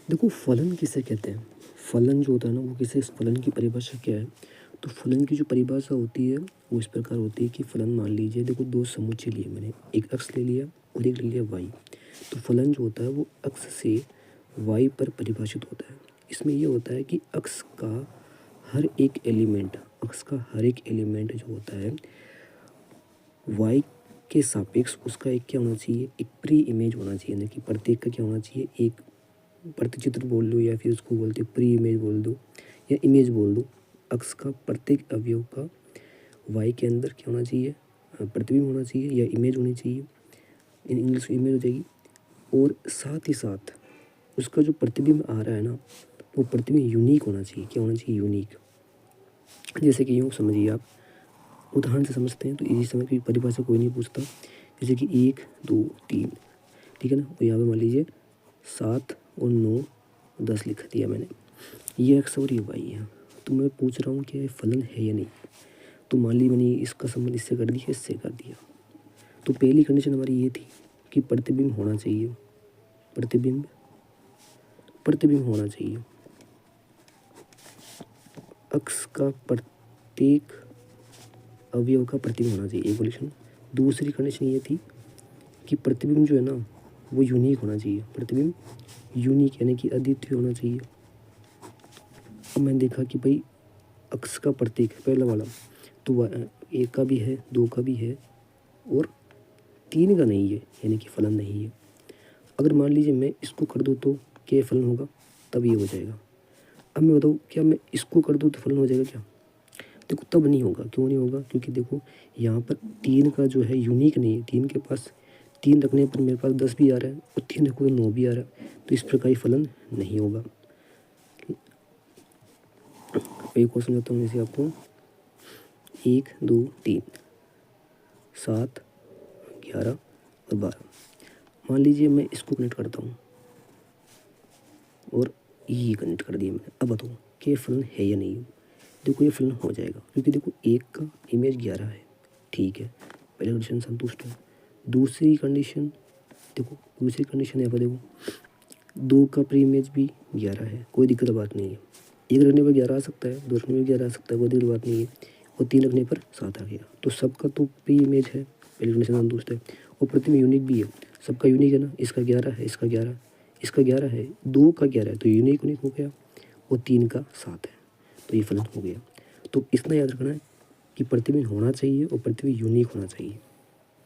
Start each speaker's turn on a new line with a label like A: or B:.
A: देखो फलन किसे कहते हैं? फलन जो होता है ना वो किसे फलन की परिभाषा क्या है? तो फलन की जो परिभाषा होती है वो इस प्रकार होती है कि फलन मान लीजिए देखो 2 समुच्चय लिए मैंने, एक अक्ष ले लिया और एक ले लिया y। तो फलन जो होता है वो अक्ष से y पर परिभाषित होता है। इसमें ये होता है कि अक्ष का हर एक एलिमेंट जो होता है y के सापेक्ष उसका एक क्या होना चाहिए? एक प्री इमेज होना चाहिए, यानी कि प्रत्येक का क्या होना चाहिए? एक प्रतिचित्र बोल दो या फिर उसको बोलते प्री इमेज बोल दो या इमेज बोल दो। अक्ष का प्रत्येक अवयव का वाई के अंदर क्या होना चाहिए? प्रतिबिंब होना चाहिए या इमेज होनी चाहिए, इन इंग्लिश में इमेज हो जाएगी। और साथ ही साथ उसका जो प्रतिबिंब आ रहा है ना वो प्रतिबिंब यूनिक होना चाहिए। क्या होना चाहिए? यूनिक। जैसे कि यूँ समझिए आप, उदाहरण से समझते हैं तो इजी समझ की परिभाषा कोई नहीं पूछता। जैसे कि 1 2 3, ठीक है ना, और यहाँ पे मान लीजिए 7 और 9 10 लिख दिया मैंने, ये एक्स और ये वाई है। तो मैं पूछ रहा हूँ कि ये फलन है या नहीं। तो मान ली मैंने इसका संबंध इससे कर दिया, इससे कर दिया। तो पहली कंडीशन हमारी ये थी कि प्रतिबिंब होना चाहिए, प्रतिबिंब होना चाहिए, अक्ष का प्रत्येक अवयव का प्रतिबिंब होना चाहिए, एक कंडीशन। दूसरी कंडीशन ये थी कि प्रतिबिंब जो है ना वो यूनिक होना चाहिए, प्रतिबिंब यूनिक यानी कि अद्वितीय होना चाहिए। अब मैंने देखा कि भाई अक्ष का प्रतीक पहला वाला तो 1 का भी है, 2 का भी है और 3 का नहीं है, यानी कि फलन नहीं है। अगर मान लीजिए मैं इसको कर दूँ तो क्या फलन होगा? तब ये हो जाएगा। अब मैं बताऊँ क्या मैं इसको कर दूँ तो फलन हो जाएगा क्या? देखो तब नहीं होगा। क्यों नहीं होगा? क्योंकि देखो यहाँ पर 3 का जो है यूनिक नहीं है। 3 के पास 3 रखने पर मेरे पास 10 भी आ रहा है और 3 रखो तो 9 भी आ रहा है, तो इस प्रकार फलन नहीं होगा। एक और समझाता हूँ जैसे आपको, 1 2 3 7 11 और 12। मान लीजिए मैं इसको कनेक्ट करता हूँ और ये कनेक्ट कर दिया मैंने। अब बताओ कि ये फलन है या नहीं? देखो ये फलन हो जाएगा क्योंकि देखो 1 का इमेज 11 है, ठीक है, पहले कंडीशन संतुष्ट है। दूसरी कंडीशन यहाँ पर देखो 2 का प्री इमेज भी 11 है, कोई दिक्कत बात नहीं है। 1 रखने पर 11 आ सकता है, 2 रखने पर 11 आ सकता है, कोई दिक्कत बात नहीं है। और 3 रखने पर 7 आ गया, तो सबका तो प्री इमेज है, पहली कंडीशन संतुष्ट है। और प्रतिबिंब यूनिक भी है, सबका यूनिक है ना, इसका 11 है, इसका 11, इसका 11 है, 2 का 11 है, तो यूनिक हो गया। और 3 का 7 है, तो ये फलन हो गया। तो इतना याद रखना है कि प्रतिबिंब होना चाहिए और प्रतिबिंब यूनिक होना चाहिए।